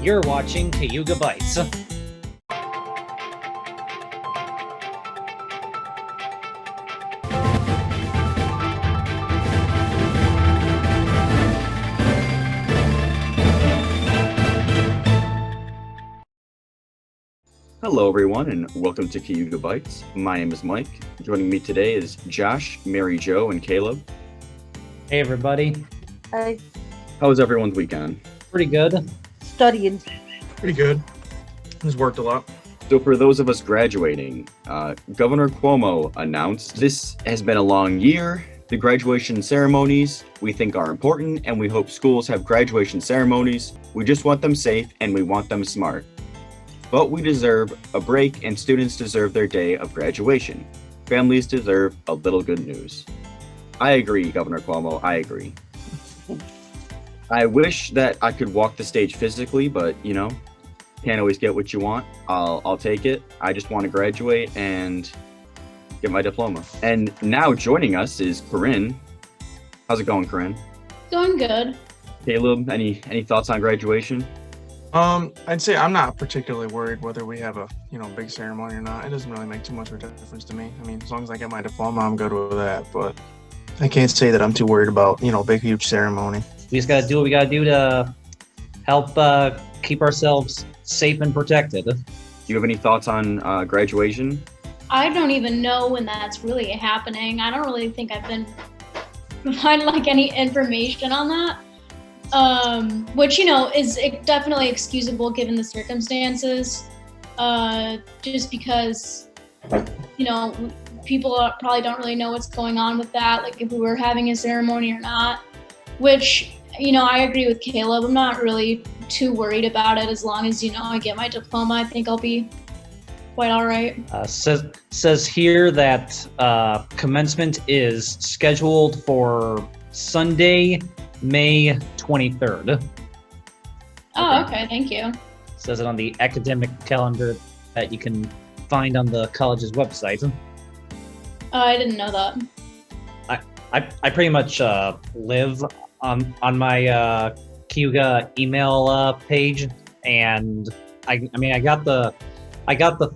You're watching Cayuga Bytes. Hello, everyone, and welcome to Cayuga Bytes. My name is Mike. Joining me today is Josh, Mary Jo, and Caleb. Hey, everybody. Hi. How was everyone's weekend? Pretty good. Studying. Pretty good. He's worked a lot. So for those of us graduating, Governor Cuomo announced this has been a long year. The graduation ceremonies we think are important, and we hope schools have graduation ceremonies. We just want them safe, and we want them smart. But we deserve a break, and students deserve their day of graduation. Families deserve a little good news. I agree, Governor Cuomo, I agree. I wish that I could walk the stage physically, but can't always get what you want. I'll take it. I just want to graduate and get my diploma. And now joining us is Corinne. How's it going, Corinne? Going good. Caleb, any thoughts on graduation? I'd say I'm not particularly worried whether we have a big ceremony or not. It doesn't really make too much of a difference to me. I mean, as long as I get my diploma, I'm good with that. But I can't say that I'm too worried about big huge ceremony. We just gotta do what we gotta do to help keep ourselves safe and protected. Do you have any thoughts on graduation? I don't even know when that's really happening. I don't really think I've been provided any information on that. Which is definitely excusable given the circumstances. Just because people probably don't really know what's going on with that, like if we were having a ceremony or not. Which I agree with Caleb. I'm not really too worried about it as long as I get my diploma. I think I'll be quite all right. Says here that commencement is scheduled for Sunday, May 23rd. Oh, okay. Thank you. Says it on the academic calendar that you can find on the college's website. Oh, I didn't know that. I pretty much live on my Cayuga email page, and I got the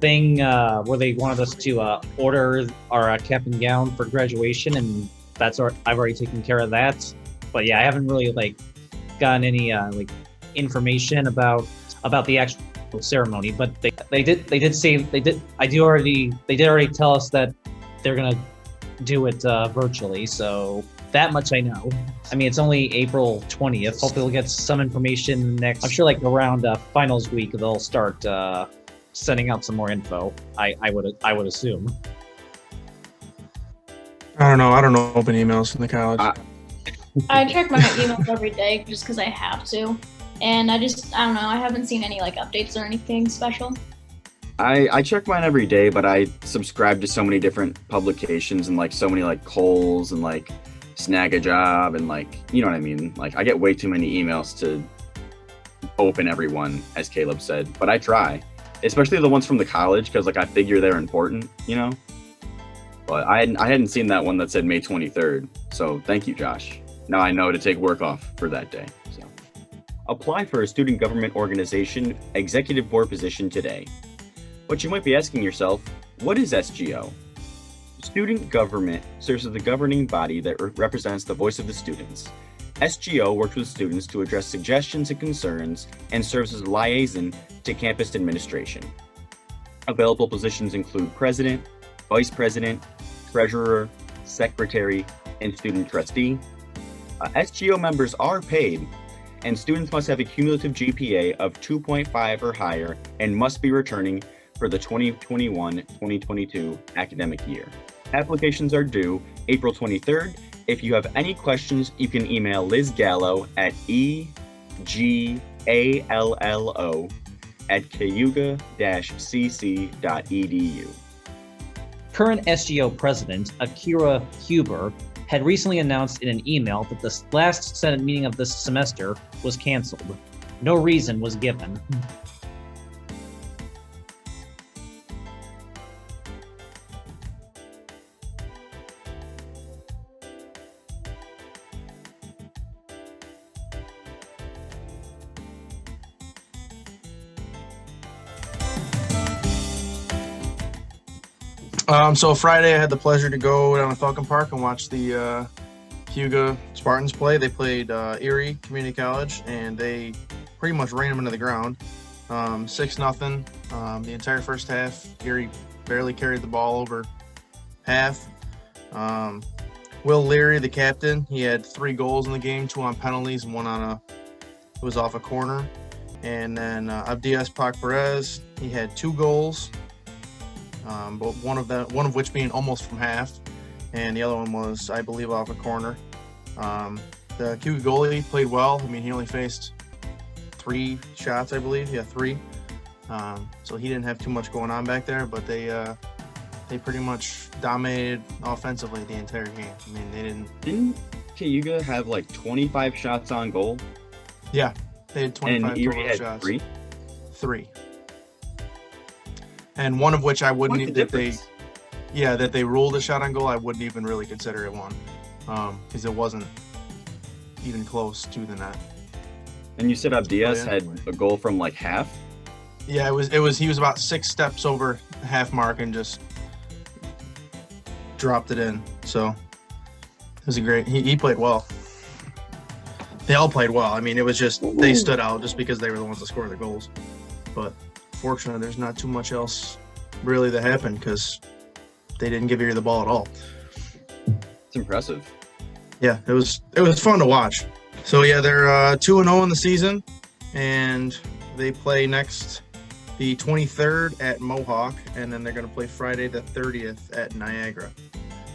thing where they wanted us to order our cap and gown for graduation, and I've already taken care of that. But yeah, I haven't really gotten any information about the actual ceremony. But they did already tell us that they're gonna do it virtually. So that much I know. I mean, it's only April 20th. Hopefully we'll get some information next. I'm sure around finals week they'll start sending out some more info. I would assume. I don't know. I don't open emails from the college. I check my emails every day just because I have to, and I don't know. I haven't seen any updates or anything special. I check mine every day, but I subscribe to so many different publications and so many Kohl's and Snag a Job and you know what I mean. I get way too many emails to open every one, as Caleb said. But I try, especially the ones from the college, because I figure they're important, But I hadn't seen that one that said May 23rd. So thank you, Josh. Now I know to take work off for that day. So apply for a student government organization executive board position today. But you might be asking yourself, what is SGO? Student government serves as the governing body that represents the voice of the students. SGO works with students to address suggestions and concerns and serves as a liaison to campus administration. Available positions include president, vice president, treasurer, secretary, and student trustee. SGO members are paid, and students must have a cumulative GPA of 2.5 or higher and must be returning for the 2021-2022 academic year. Applications are due April 23rd. If you have any questions, you can email Liz Gallo at egallo@cayuga-cc.edu. Current SGO president Akira Huber had recently announced in an email that the last Senate meeting of this semester was canceled. No reason was given. So Friday I had the pleasure to go down to Falcon Park and watch the Cayuga Spartans play. They played Erie Community College, and they pretty much ran them into the ground. 6-0. The entire first half, Erie barely carried the ball over half. Will Leary, the captain, he had 3 goals in the game, 2 on penalties and 1 on it was off a corner. And then Abdias Pac Perez, he had 2 goals, but one of which being almost from half, and the other one was, I believe, off a corner. The Cayuga goalie played well. I mean, he only faced 3 shots, I believe. Yeah, 3. So he didn't have too much going on back there, but they pretty much dominated offensively the entire game. I mean, Didn't Cayuga have like 25 shots on goal? Yeah, they had 25 And Erie total had shots. 3? 3. And one of which I wouldn't What's the that difference? they ruled a shot on goal. I wouldn't even really consider it one, because it wasn't even close to the net. And you said Abdias Oh, yeah. had a goal from like half? Yeah, it was he was about 6 steps over the half mark and just dropped it in. So it was a great. He played well. They all played well. I mean, it was just they stood out just because they were the ones that scored the goals. But fortunately, there's not too much else really that happened because they didn't give Erie the ball at all. It's impressive. Yeah, it was fun to watch. So yeah, they're 2-0 in the season, and they play next the 23rd at Mohawk, and then they're going to play Friday the 30th at Niagara.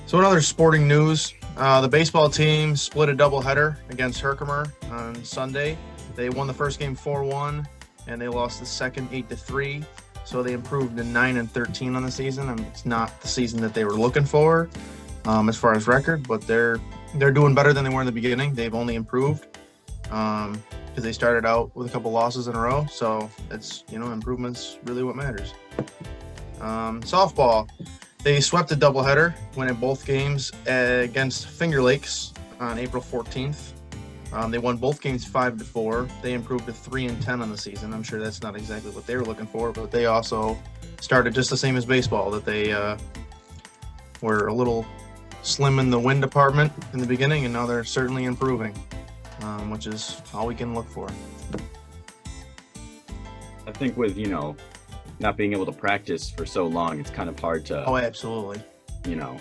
So in other sporting news, the baseball team split a doubleheader against Herkimer on Sunday. They won the first game 4-1, and they lost the second 8-3. So they improved to 9-13 on the season. I mean, it's not the season that they were looking for as far as record, but they're doing better than they were in the beginning. They've only improved because they started out with a couple losses in a row. So it's, improvement's really what matters. Softball, they swept a doubleheader, winning both games against Finger Lakes on April 14th. They won both games 5-4. They improved to 3-10 on the season. I'm sure that's not exactly what they were looking for, but they also started just the same as baseball, that they were a little slim in the win department in the beginning, and now they're certainly improving, which is all we can look for. I think with, not being able to practice for so long, it's kind of hard to, Oh, absolutely. get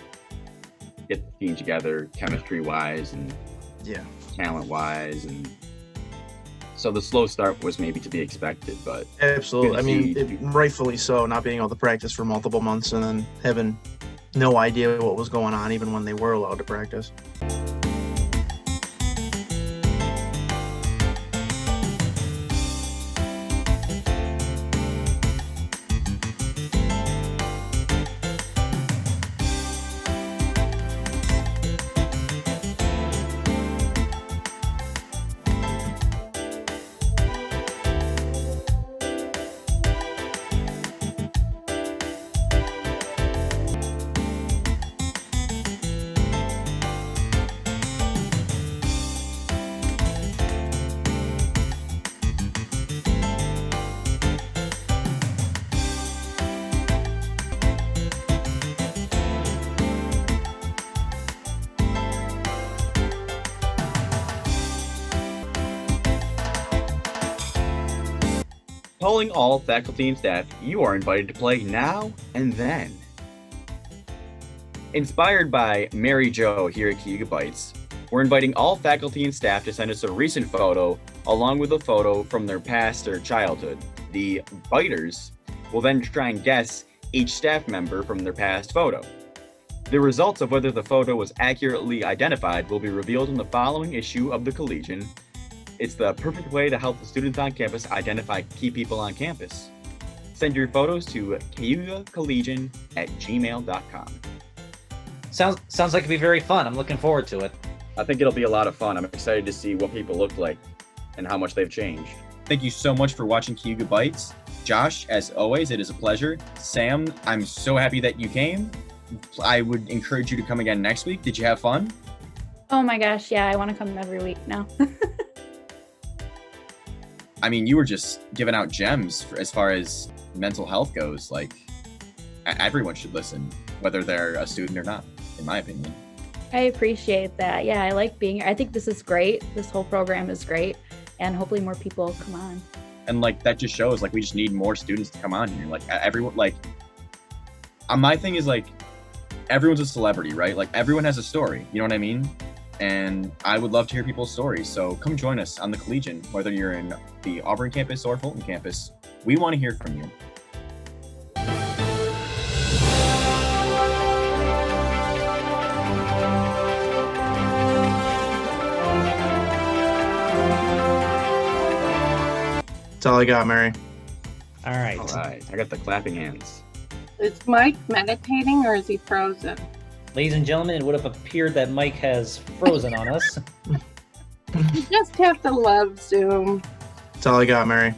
the team together chemistry-wise and Yeah. talent-wise. And so the slow start was maybe to be expected, but Absolutely. I mean, See- rightfully so, not being able to practice for multiple months and then having no idea what was going on even when they were allowed to practice. calling all faculty and staff, you are invited to play now and then. Inspired by Mary Jo here at Cayuga Bytes, we're inviting all faculty and staff to send us a recent photo along with a photo from their past or childhood. The Byters will then try and guess each staff member from their past photo. The results of whether the photo was accurately identified will be revealed in the following issue of the Collegian. It's the perfect way to help the students on campus identify key people on campus. Send your photos to cayugacollegian@gmail.com. Sounds like it'd be very fun. I'm looking forward to it. I think it'll be a lot of fun. I'm excited to see what people look like and how much they've changed. Thank you so much for watching Cayuga Bytes. Josh, as always, it is a pleasure. Sam, I'm so happy that you came. I would encourage you to come again next week. Did you have fun? Oh my gosh, yeah, I want to come every week now. I mean, you were just giving out gems as far as mental health goes. Like, everyone should listen, whether they're a student or not, in my opinion. I appreciate that. Yeah, I like being here. I think this is great. This whole program is great. And hopefully more people come on. And like that just shows like we just need more students to come on here. Like everyone, like my thing is like everyone's a celebrity, right? Like everyone has a story, you know what I mean? And I would love to hear people's stories. So come join us on the Collegian, whether you're in the Auburn campus or Fulton campus. We want to hear from you. That's all I got, Mary. All right. All right, I got the clapping hands. Is Mike meditating or is he frozen? Ladies and gentlemen, it would have appeared that Mike has frozen on us. You just have to love Zoom. That's all I got, Mary.